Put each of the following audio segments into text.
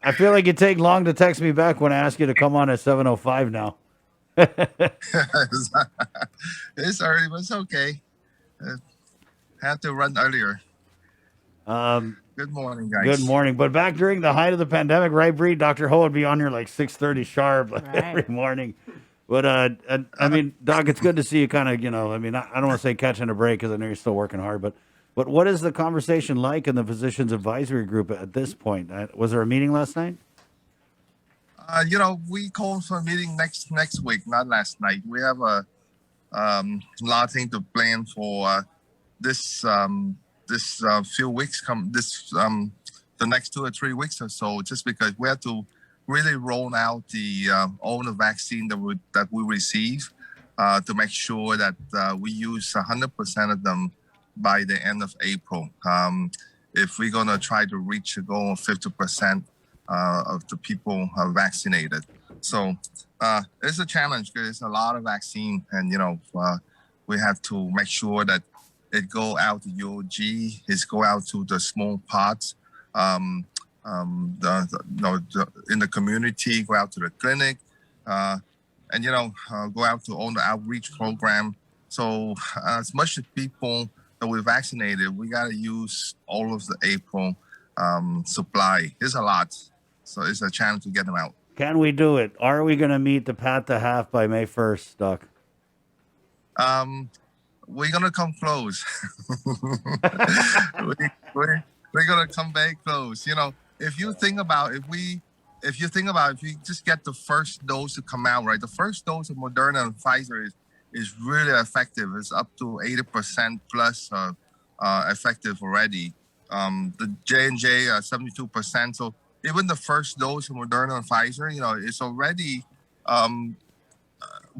I feel like it take long to text me back when I ask you to come on at 7:05 now. It's early, but it's okay. Uh, Had to run earlier. Um, Good morning, Good guys. morning. But back during the height of the pandemic, right, Bree? Dr. Ho would be on here like 6:30 sharp like, Right. every morning. But I Uh, mean, Doc, it's good to see you. Kind of, I mean, I don't want to say catching a break because I know you're still working hard. But what is the conversation like in the physicians advisory group at this point? Was there a meeting last night? we called for a meeting next week, not last night. We have a lot of things to plan for this few weeks. Come this the next 2 or 3 weeks or so. Just because we have to really roll out all the vaccine that we receive to make sure that we use 100% of them by the end of April. If we're gonna try to reach a goal of 50% of the people vaccinated, so it's a challenge because it's a lot of vaccine, and we have to make sure that it go out to UOG, it go out to the small pots, in the community, go out to the clinic, uh, and go out to all the outreach program. So as much as people that we vaccinated, we got to use all of the April supply. It's a lot, so it's a challenge to get them out. Can we do it? Are we going to meet the Pat the Half by May 1st, Doc? Um, we're gonna come close. we, we're, we're gonna come very close. If you think about if you just get the first dose to come out, right? The first dose of Moderna and Pfizer is really effective. It's up to 80% plus effective already. The J&J 72%. So even the first dose of Moderna and Pfizer, it's already um,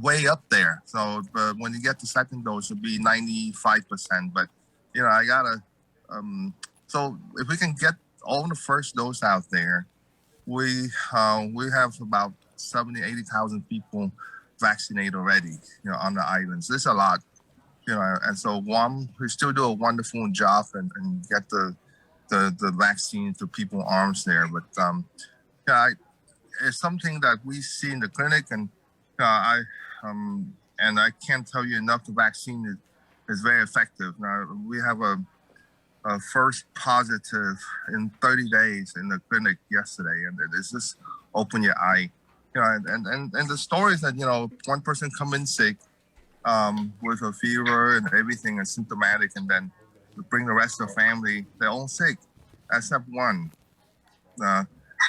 way up there. So, but when you get the second dose, it'll be 95%. But I gotta. Um, so if we can get all the first dose out there, we have about 70,000-80,000 people vaccinated already. On the islands. There's a lot. And so Guam, we still do a wonderful job and get the vaccine to people's arms there. But yeah, it's something that we see in the clinic, and I and I can't tell you enough. The vaccine is very effective. Now we have a first positive in 30 days in the clinic yesterday, and it's just open your eye. And the story is that one person come in sick with a fever and everything and symptomatic, and then bring the rest of the family. They're all sick except one. Uh,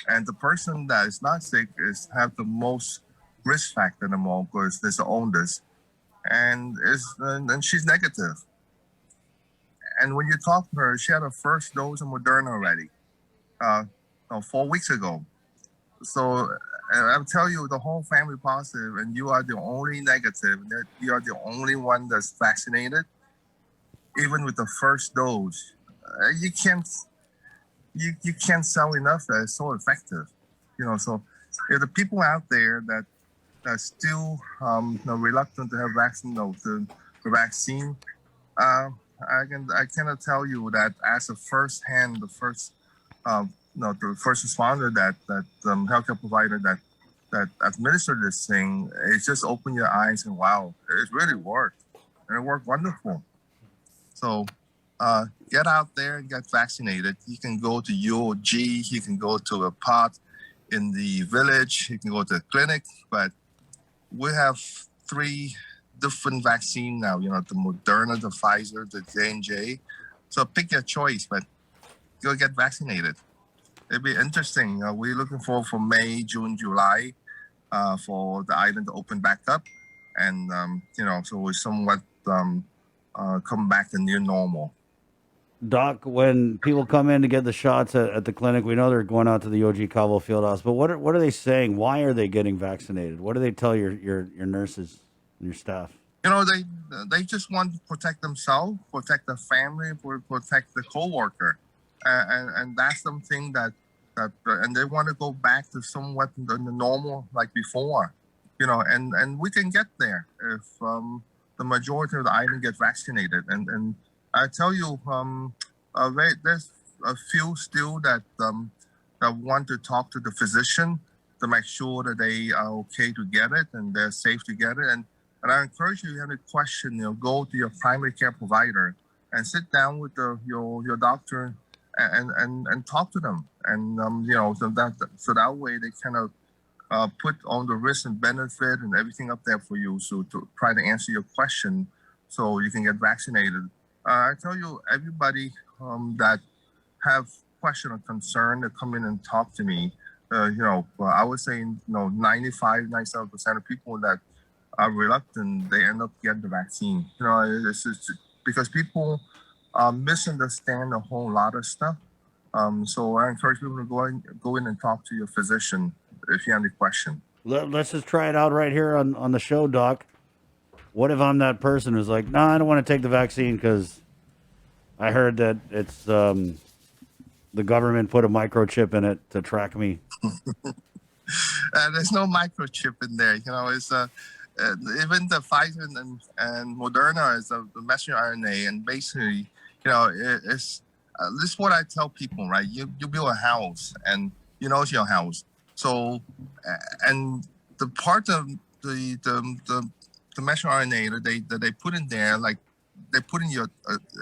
and the person that is not sick is have the most risk factor in the mall because there's the oldest, and she's negative. And when you talk to her, she had her first dose of Moderna already, uh, no, 4 weeks ago. So I'll tell you, the whole family positive, and you are the only negative. That you are the only one that's vaccinated, even with the first dose. You can't sell enough that it's so effective. So if the people out there that still reluctant to have vaccine, the vaccine, uh, I cannot tell you that as a first hand, the first responder that healthcare provider that administered this thing, it just opened your eyes and wow, it really worked, and it worked wonderful. So get out there and get vaccinated. You can go to UOG, you can go to a pot in the village, you can go to a clinic, but we have three different vaccine now. The Moderna, the Pfizer, the J&J. So pick your choice, but go get vaccinated. It'd be interesting. We're looking for May, June, July for the island to open back up, and so we somewhat come back to new normal. Doc, when people come in to get the shots at the clinic, we know they're going out to the OG Cabo Fieldhouse. But what are they saying? Why are they getting vaccinated? What do they tell your nurses and your staff? They just want to protect themselves, protect the family, protect the coworker, and that's something and they want to go back to somewhat the normal like before, and we can get there if the majority of the island get vaccinated, and I tell you, there's a few still that want to talk to the physician to make sure that they are okay to get it and they're safe to get it. And I encourage you, if you have a question, go to your primary care provider and sit down with your doctor and talk to them. And so that way they kind of put all the risk and benefit and everything up there for you, so to try to answer your question so you can get vaccinated. I tell you, everybody that have question or concern that come in and talk to me, I would say 95, 97% of people that are reluctant, they end up getting the vaccine. It's just because people misunderstand a whole lot of stuff. So I encourage people to go in and talk to your physician if you have any question. Let's just try it out right here on the show, Doc. What if I'm that person who's like, nah, I don't want to take the vaccine because I heard that it's the government put a microchip in it to track me. There's no microchip in there. It's even the Pfizer and Moderna is the messenger RNA, and basically, it's this is what I tell people, right? You build a house, and it's your house. So, and the part of the messenger RNA that they put in there, like they put in your,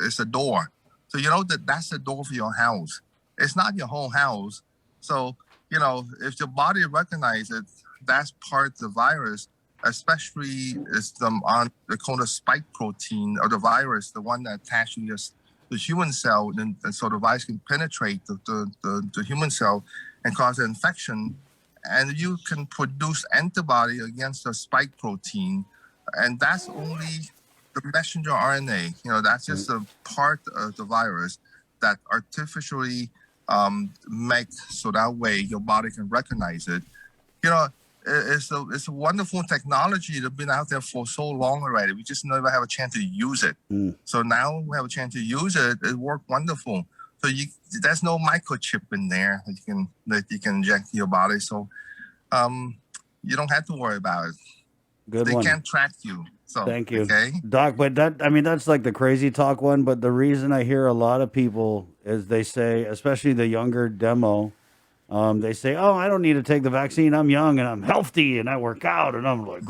it's a door. So that's the door for your house. It's not your whole house. So if your body recognizes it, that's part of the virus. Especially is they call the spike protein of the virus, the one that attaches the human cell, and so the virus can penetrate the human cell and cause an infection. And you can produce antibody against the spike protein, and that's only the messenger RNA. That's just a part of the virus that artificially make so that way your body can recognize it. It's a wonderful technology that's been out there for so long already. We just never have a chance to use it. So now we have a chance to use it. It worked wonderful. So there's no microchip in there that you can inject in your body. So you don't have to worry about it. They can't track you. So thank you, okay? Doc. But that's like the crazy talk one. But the reason I hear a lot of people is they say, especially the younger demo, they say, "Oh, I don't need to take the vaccine. I'm young and I'm healthy and I work out." And I'm like,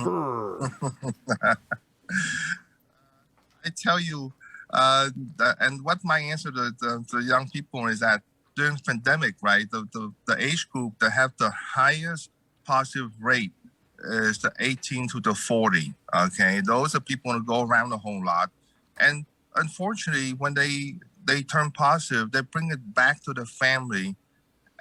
I tell you, and what my answer to the young people is that during the pandemic, right, the age group that have the highest positive rate is the 18 to the 40. Okay, those are people who go around a whole lot, and unfortunately, when they turn positive, they bring it back to the family,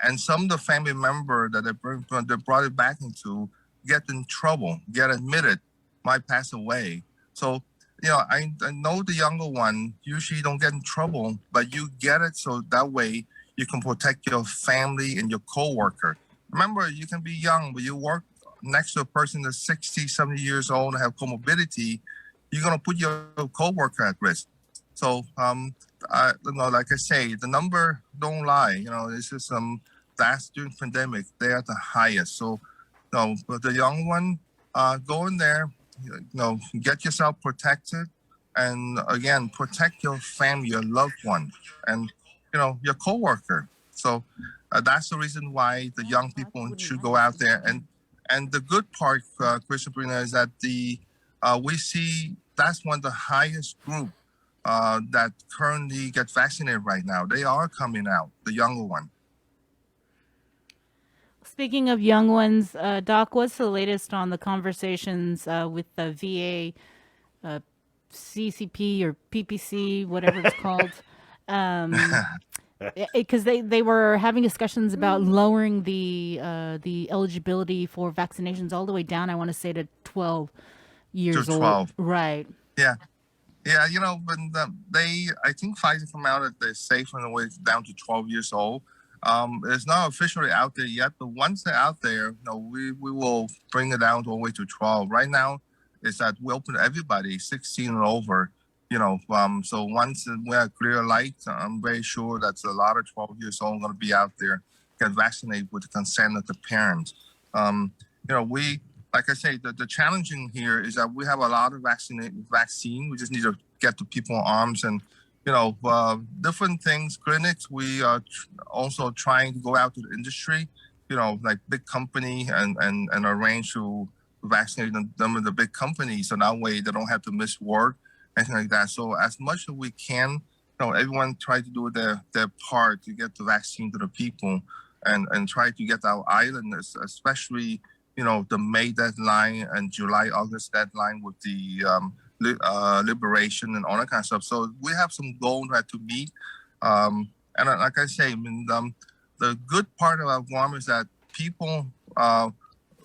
and some of the family member that they brought it back into get in trouble, get admitted, might pass away. So I know the younger one usually don't get in trouble, but you get it so that way you can protect your family and your coworker. Remember, you can be young, but you work next to a person that's 60, 70 years old and have comorbidity, you're going to put your coworker at risk. So, like I say, the number don't lie. It's just that's during pandemic, they are the highest. So, but the young one, go in there, get yourself protected, and again, protect your family, your loved one, and your coworker. So that's the reason why the young people should go out there. And the good part, Christian Brina, is that we see that's one of the highest group that currently get vaccinated right now. They are coming out, the younger one. Speaking of young ones, Doc, what's the latest on the conversations with the VA, CCP or PPC, whatever it's called? Because they were having discussions about lowering the eligibility for vaccinations all the way down. I want to say to 12 years old. Right. Yeah. Yeah, when I think Pfizer come out that they're safe on the way down to 12 years old. It's not officially out there yet, but once they're out there, we will bring it down all the way to 12. Right now, it's that we open to everybody 16 and over. So once we have clear light, I'm very sure that a lot of 12 years old going to be out there, get vaccinated with the consent of the parents. We, like I say, the challenging here is that we have a lot of vaccine. We just need to get the people in arms and, different things. Clinics, we are also trying to go out to the industry, like big company and arrange to vaccinate them with the big company, so that way they don't have to miss work, anything like that. So as much as we can, everyone try to do their part to get the vaccine to the people, and try to get our island, especially the May deadline and July August deadline with the liberation and all that kind of stuff. So we have some goals that to meet. And like I say, I mean, the good part about Guam is that people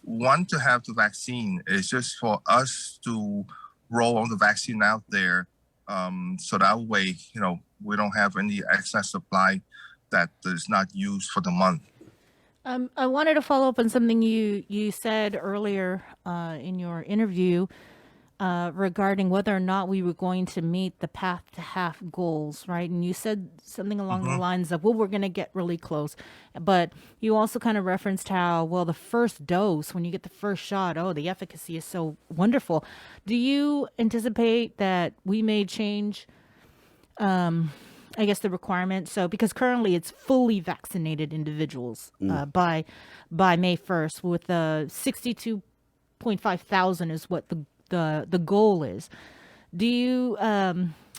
want to have the vaccine. It's just for us to roll all the vaccine out there, so that way, we don't have any excess supply that is not used for the month. I wanted to follow up on something you said earlier in your interview regarding whether or not we were going to meet the path to half goals, right? And you said something along the lines of, well, we're going to get really close. But you also kind of referenced how, well, the first dose, when you get the first shot, oh, the efficacy is so wonderful. Do you anticipate that we may change, I guess, the requirement? So because currently it's fully vaccinated individuals by May 1st, with 62.5 thousand is what the goal is. Do you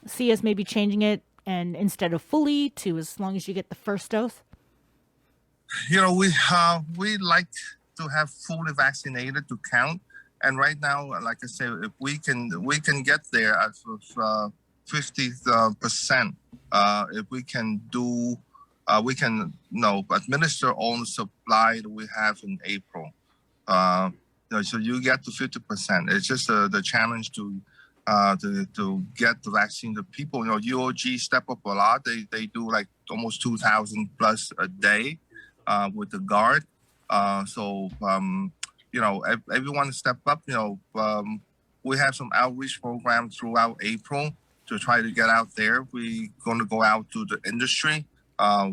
see us maybe changing it, and instead of fully, to as long as you get the first dose? We like to have fully vaccinated to count, and right now, like I say, if we can get there at 50%. If we can do, we can administer on supply that we have in April. So you get to 50%. It's just the challenge to get the vaccine to people. UOG step up a lot. They do like almost 2,000 plus a day with the guard. So everyone step up. We have some outreach programs throughout April to try to get out there. We're going to go out to the industry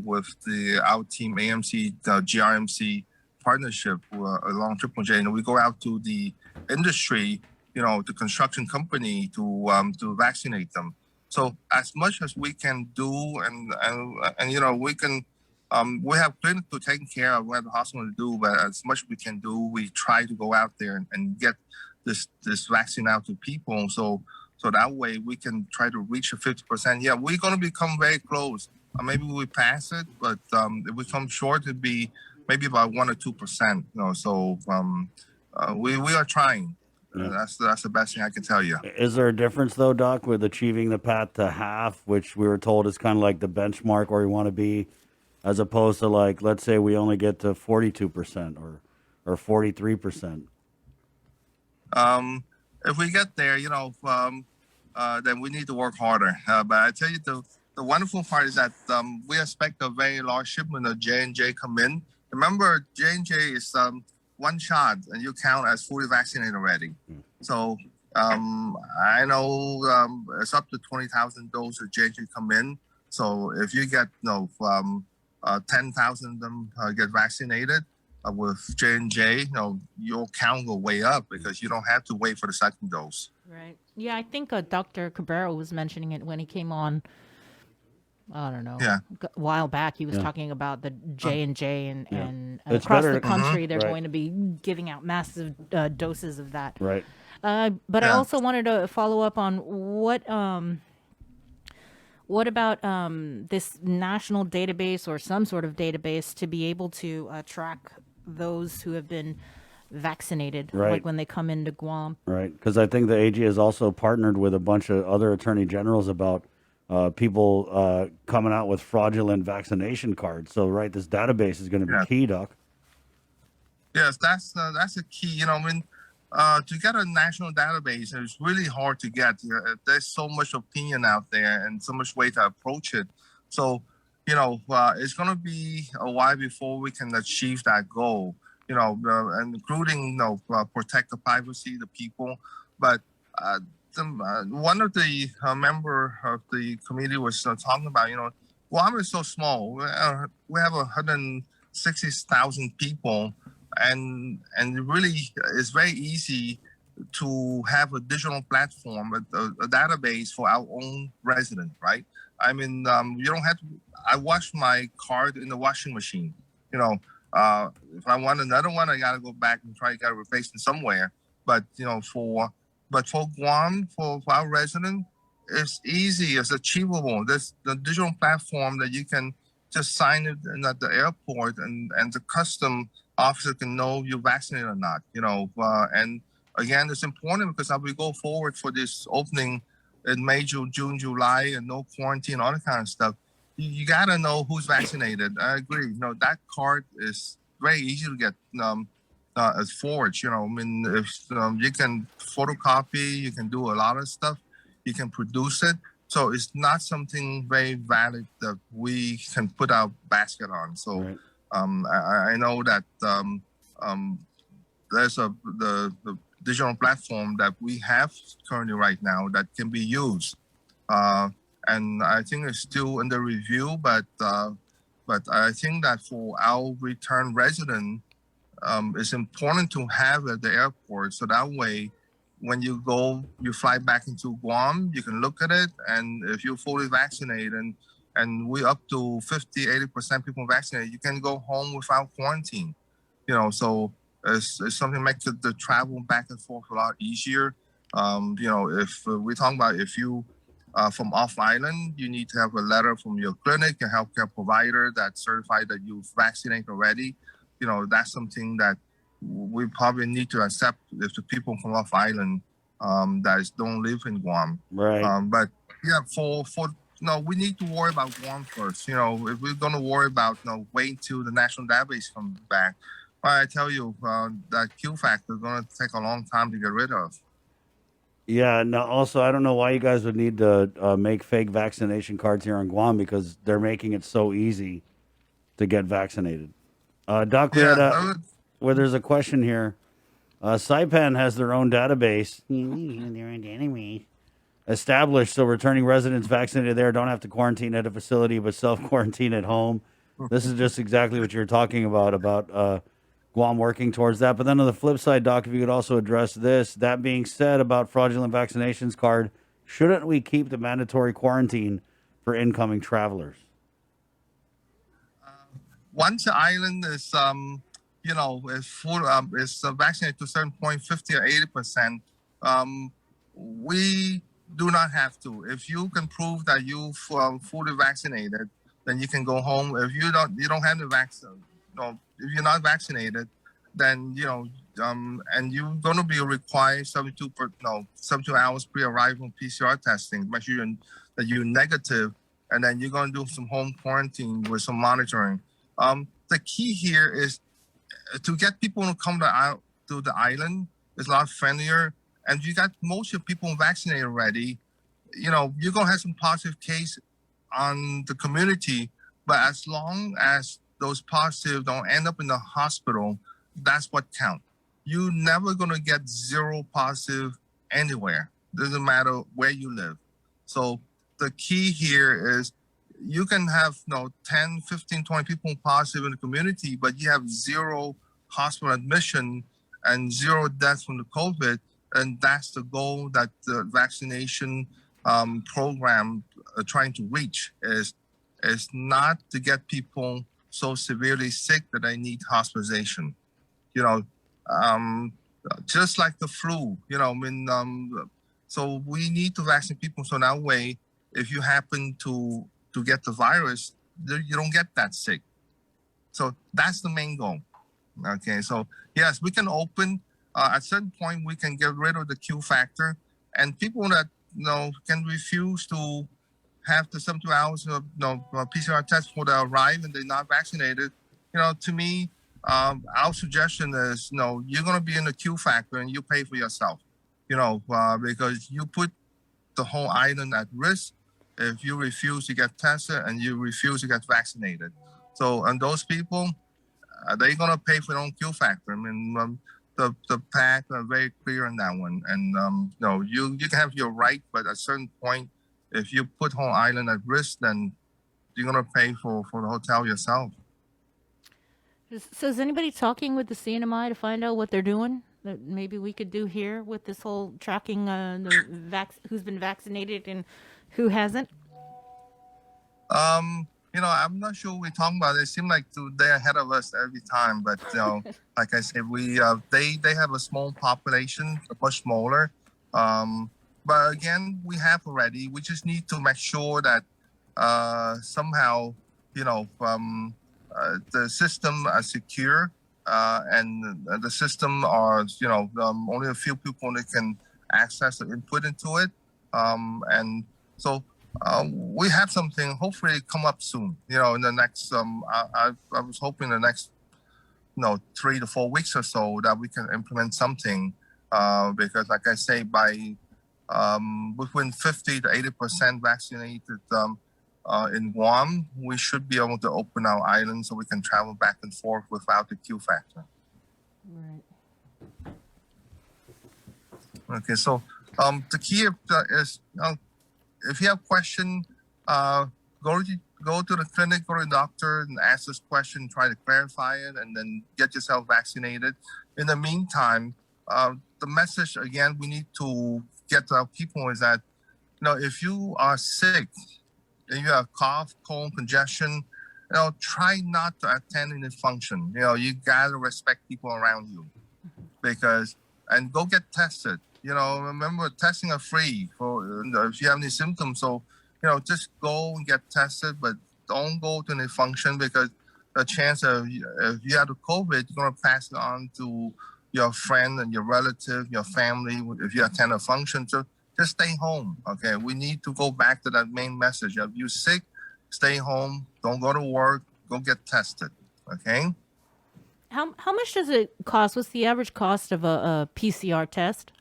with our team AMC, GRMC partnership along Triple J, and we go out to the industry, the construction company to vaccinate them. So as much as we can do, and we can, we have clinic to take care of, we have the hospital to do, but as much as we can do, we try to go out there and get this vaccine out to people. So that way we can try to reach a 50%. Yeah, we're going to become very close. Maybe we pass it, but if we come short, it'd be maybe about 1 or 2%. So we are trying. Yeah. That's the best thing I can tell you. Is there a difference though, Doc, with achieving the path to half, which we were told is kind of like the benchmark where we want to be, as opposed to, like, let's say we only get to 42% or 43%? If we get there, then we need to work harder. But I tell you, the wonderful part is that we expect a very large shipment of J&J come in. Remember, J&J is one shot, and you count as fully vaccinated already. So I know it's up to 20,000 doses of J&J come in. So if you get 10,000 of them get vaccinated with J&J, your count will way up because you don't have to wait for the second dose. Right. Yeah, I think Dr. Cabrera was mentioning it when he came on. I don't know. Yeah. A while back, he was talking about the J&J and It's across better the to- country, they're Right. going to be giving out massive doses of that. Right. But I also wanted to follow up on what about this national database or some sort of database to be able to track those who have been vaccinated, Right. like when they come into Guam. Right, because I think the AG has also partnered with a bunch of other attorney generals about people coming out with fraudulent vaccination cards. So, right, this database is going to be key, Doc. Yes, that's a key. To get a national database, it's really hard to get. There's so much opinion out there and so much way to approach it. So, it's going to be a while before we can achieve that goal. Including protect the privacy of the people. But one of the member of the committee was talking about, Guam is so small. We have 160,000 people. And really, it's very easy to have a digital platform, a database for our own resident, right? I mean, you don't have to. I wash my card in the washing machine. You know, if I want another one, I got to go back and try to get a replacement somewhere. But for Guam, for our resident, it's easy. It's achievable. There's the digital platform that you can just sign it in at the airport, and the custom officer can know you're vaccinated or not. And again, it's important because as we go forward for this opening in May, June, July, and no quarantine, all that kind of stuff, you got to know who's vaccinated. I agree. That card is very easy to get forged. I mean, if you can photocopy, you can do a lot of stuff. You can produce it. So it's not something very valid that we can put our basket on. So Right. I know that there's the digital platform that we have currently right now that can be used. And I think it's still under review, but I think that for our return resident, it's important to have at the airport, so that way, when you fly back into Guam, you can look at it, and if you're fully vaccinated, and we up to 50-80% people vaccinated, you can go home without quarantine. So it's something that makes the travel back and forth a lot easier. If we're talking about if you from off island, you need to have a letter from your clinic, your healthcare provider that certified that you've vaccinated already. That's something that we probably need to accept if the people from off island don't live in Guam. Right. But yeah, for we need to worry about Guam first. If we're going to worry about wait till the national database comes back, I tell you that Q factor is going to take a long time to get rid of. Yeah. No. Also, I don't know why you guys would need to make fake vaccination cards here on Guam because they're making it so easy to get vaccinated. Doc, we had where there's a question here. Saipan has their own database. Their own database established so returning residents vaccinated there don't have to quarantine at a facility but self-quarantine at home. This is just exactly what you're talking about Guam working towards that. But then on the flip side, Doc, if you could also address this. That being said, about fraudulent vaccinations card, shouldn't we keep the mandatory quarantine for incoming travelers? Once the island is is full is vaccinated to a certain point, 50 or 80%, we do not have to. If you can prove that you've fully vaccinated, then you can go home. If you don't have the vaccine, if you're not vaccinated, then and you're going to be required 72 hours pre-arrival PCR testing, make sure that you're negative, and then you're going to do some home quarantine with some monitoring. The key here is to get people to come to the island is a lot friendlier. And you got most of the people vaccinated already, you're going to have some positive case on the community. But as long as those positive don't end up in the hospital, that's what counts. You're never going to get zero positive anywhere. Doesn't matter where you live. So the key here is you can have 10, 15, 20 people positive in the community, but you have zero hospital admission and zero deaths from the COVID. And that's the goal that the vaccination program trying to reach is not to get people so severely sick that they need hospitalization. Just like the flu, so we need to vaccinate people so that way, if you happen to get the virus, you don't get that sick. So that's the main goal. Okay, so yes, we can open. At a certain point, we can get rid of the Q factor, and people that can refuse to have the 72 hours of PCR test before they arrive and they're not vaccinated. To me, our suggestion is you're going to be in the Q factor and you pay for yourself. Because you put the whole island at risk if you refuse to get tested and you refuse to get vaccinated. So, and those people, they're going to pay for their own Q factor. I mean, the pack are very clear on that one. And, you can have your right, but at a certain point, if you put whole island at risk, then you're going to pay for the hotel yourself. So is anybody talking with the CNMI to find out what they're doing? That maybe we could do here with this whole tracking who's been vaccinated and who hasn't? I'm not sure we're talking about it. It seems like they're ahead of us every time, but like I said, they have a small population, much smaller. But again, we have already. We just need to make sure that somehow, the system are secure, and the system are, only a few people that can access or input into it, and so we have something hopefully come up soon. In the next I was hoping the next 3 to 4 weeks or so that we can implement something, because like I say, by between 50 to 80% vaccinated in Guam, we should be able to open our island so we can travel back and forth without the Q factor. Right. Okay, so the key is if you have question, go to the clinic, go to the doctor, and ask this question, try to clarify it, and then get yourself vaccinated. In the meantime, the message again we need to get to our people is that if you are sick and you have cough, cold, congestion, try not to attend any function. You gotta respect people around you, and go get tested. Remember, testing are free for if you have any symptoms. So, just go and get tested, but don't go to any function, because the chance of if you have the COVID, you're gonna pass it on to your friend and your relative, your family. If you attend a function, so just stay home. Okay, we need to go back to that main message. If you're sick, stay home. Don't go to work. Go get tested. Okay. How much does it cost? What's the average cost of a PCR test?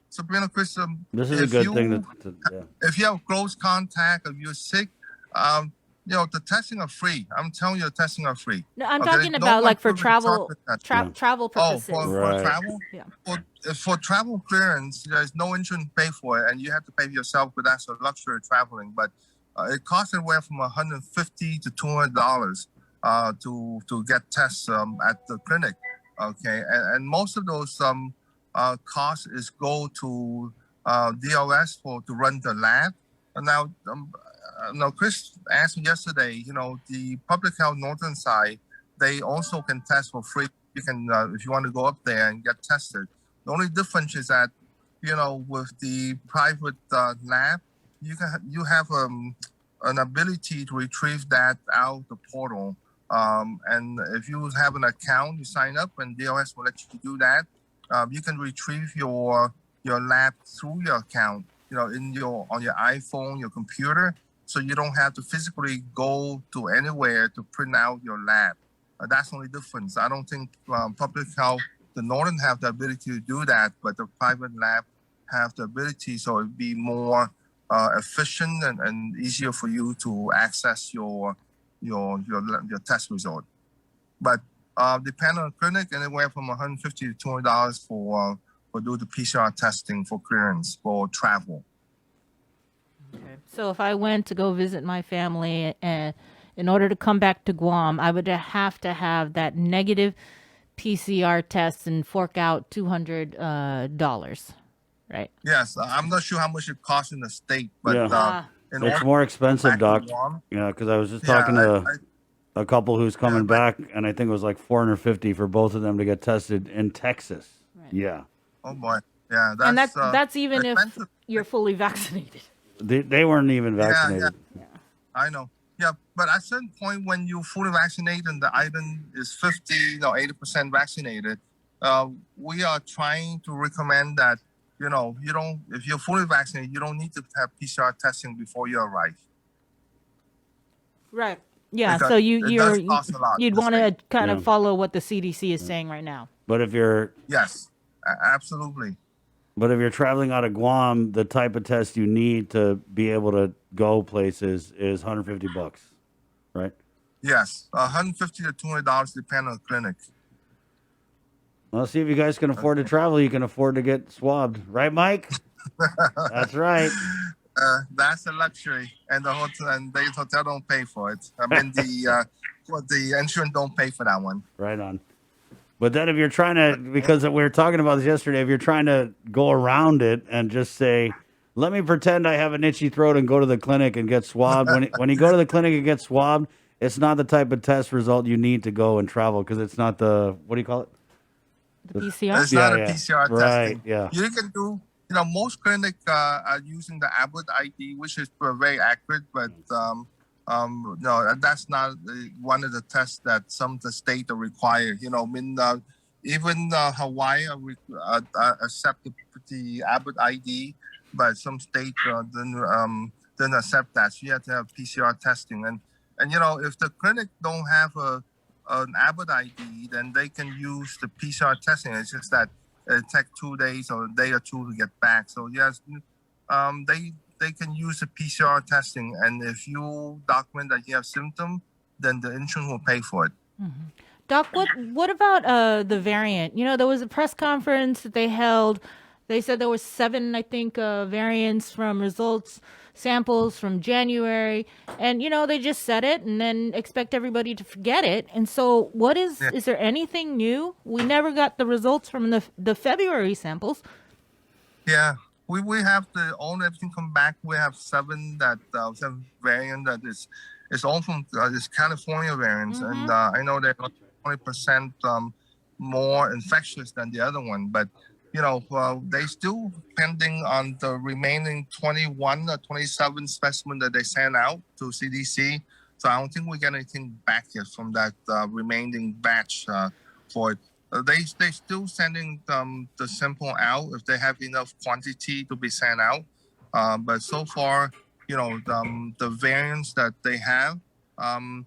Sabrina, Chris, This is a good thing yeah. If you have close contact, if you're sick, the testing are free. I'm telling you, the testing are free. No, I'm talking about like for travel travel purposes. For travel? Yeah. For travel clearance, there's no insurance pay for it, and you have to pay for yourself, but that's a luxury of traveling. But it costs anywhere from $150 to $200 to get tests at the clinic. Okay, and most of those costs is go to DLS to run the lab. And now, Chris asked me yesterday. The public health northern side, they also can test for free. You can, if you want to go up there and get tested. The only difference is that, with the private lab, you have an ability to retrieve that out the portal. And if you have an account, you sign up, and DLS will let you do that. You can retrieve your lab through your account, on your iPhone, your computer, so you don't have to physically go to anywhere to print out your lab. That's the only difference. I don't think public health, the Northern, have the ability to do that, but the private lab have the ability, so it'd be more efficient and easier for you to access your test result. But depending on the clinic, anywhere from $150 to $200 for do the PCR testing for clearance for travel. Okay. So if I went to go visit my family, and in order to come back to Guam, I would have to have that negative PCR test and fork out $200, right? Yes, I'm not sure how much it costs in the state, but it's more expensive, Doc. Because I was just talking to a couple who's coming back, and I think it was like $450 for both of them to get tested in Texas. Right. Yeah. Oh boy. Yeah. That's even expensive. If you're fully vaccinated. They weren't even vaccinated. Yeah. I know. Yeah, but at a certain point when you fully vaccinated and the island is 50, 80% vaccinated, we are trying to recommend that, if you're fully vaccinated, you don't need to have PCR testing before you arrive. Right. Yeah. Because so you'd want to kind of follow what the CDC is saying right now. But if you're absolutely. But if you're traveling out of Guam, the type of test you need to be able to go places is $150, right? Yes, $150 to $200 depending on the clinic. Well, see if you guys can afford to travel. You can afford to get swabbed, right, Mike? That's right. That's a luxury, and the hotel don't pay for it. I mean, the insurance don't pay for that one. Right on. But then if you're trying to, because we were talking about this yesterday, if you're trying to go around it and just say, let me pretend I have an itchy throat and go to the clinic and get swabbed. When you go to the clinic and get swabbed, it's not the type of test result you need to go and travel because it's not the, what do you call it? The PCR. It's Yeah, not a yeah. PCR Right, testing. yeah. You can do, most clinics are using the Abbott ID, which is very accurate, but no, that's not one of the tests that some of the state are required. Even Hawaii accept the Abbott ID, but some state didn't accept that. So you have to have PCR testing, and if the clinic don't have an Abbott ID, then they can use the PCR testing. It's just that it takes 2 days or a day or two to get back. So yes, they can use the PCR testing, and if you document that you have symptom, then the insurance will pay for it. Doc, what about the variant? There was a press conference that they held. They said there was 7, I think, variants from results samples from January, and they just said it and then expect everybody to forget it. And so, is there anything new? We never got the results from the February samples. Yeah, we have to own everything come back. We have 7 variant that is all from this California variants, and I know they're 20% more infectious than the other one, but they still pending on the remaining 21 or 27 specimen that they sent out to CDC. So I don't think we get anything back yet from that remaining batch for it. They still sending the sample out if they have enough quantity to be sent out. But so far, the variants that they have, and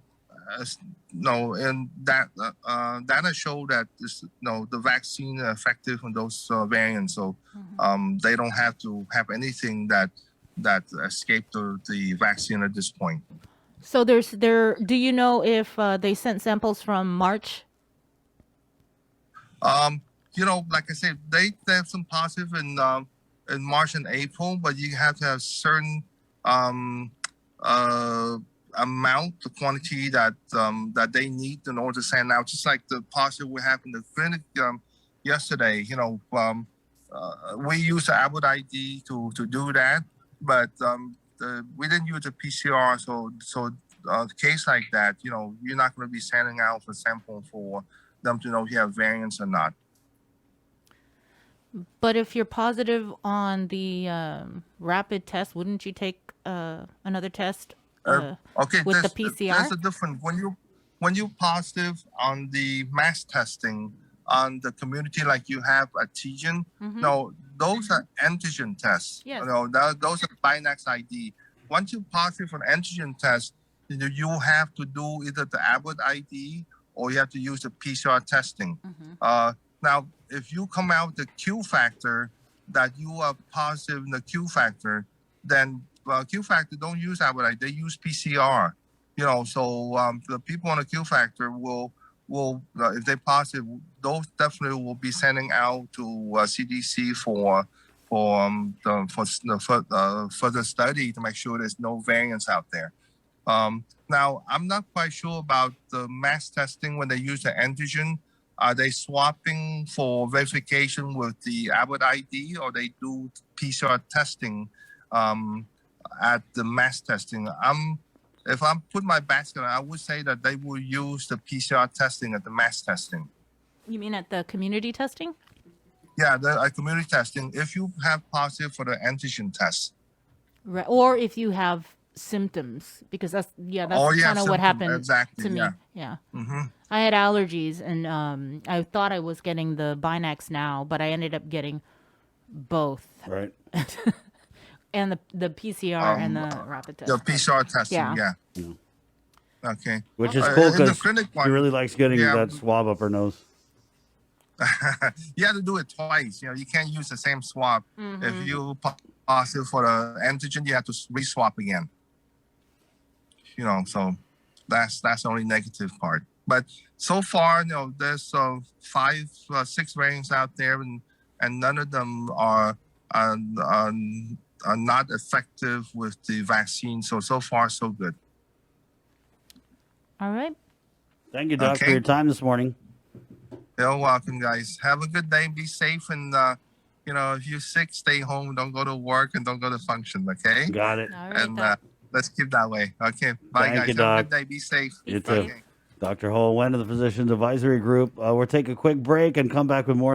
that data show that the vaccine effective on those variants. So they don't have to have anything that escaped the vaccine at this point. So do you know if they sent samples from March? Like I said, they have some positive in March and April, but you have to have certain amount, the quantity that they need in order to send out. Just like the positive we have in the clinic yesterday. We use the Abbott ID to do that, but we didn't use a PCR. So the case like that, you're not going to be sending out a sample for them to know if you have variants or not. But if you're positive on the rapid test, wouldn't you take another test? Okay, with the PCR? There's a difference. When you positive on the mass testing on the community, like you have at Tijan, no, those are antigen tests. Yes. Those are Binax ID. Once you positive on antigen test, you have to do either the Abbott ID or you have to use the PCR testing. Now, if you come out with the Q factor that you are positive in the Q factor, then Q factor don't use Abbott ID, they use PCR. So the people on the Q factor will if they positive, those definitely will be sending out to CDC for further study to make sure there's no variants out there. Now, I'm not quite sure about the mass testing when they use the antigen. Are they swapping for verification with the Abbott ID, or they do PCR testing at the mass testing? If I'm putting my basket on, I would say that they will use the PCR testing at the mass testing. You mean at the community testing? Yeah, the community testing. If you have positive for the antigen test, right? Or if you have symptoms, because that's kind of what happened to me. Yeah. I had allergies, and I thought I was getting the Binax now, but I ended up getting both. Right. And the PCR and the rapid test. The PCR testing, yeah. Okay. Which is cool because she really likes getting that swab up her nose. You have to do it twice. You can't use the same swab. If you positive for the antigen, you have to re-swab again. So that's the only negative part. But so far, there's 5, 6 variants out there, and none of them are not effective with the vaccine. So far, so good. All right. Thank you, Doc, for your time this morning. You're welcome, guys. Have a good day. Be safe, and if you're sick, stay home. Don't go to work and don't go to function. Okay. Got it. All right, And Doc. let's keep that way. Okay. Bye, Thank guys. you, Have a Doc. good day. Be safe. You too. safe. Okay. Dr. Hoa Nguyen of the Physicians Advisory Group. We'll take a quick break and come back with more.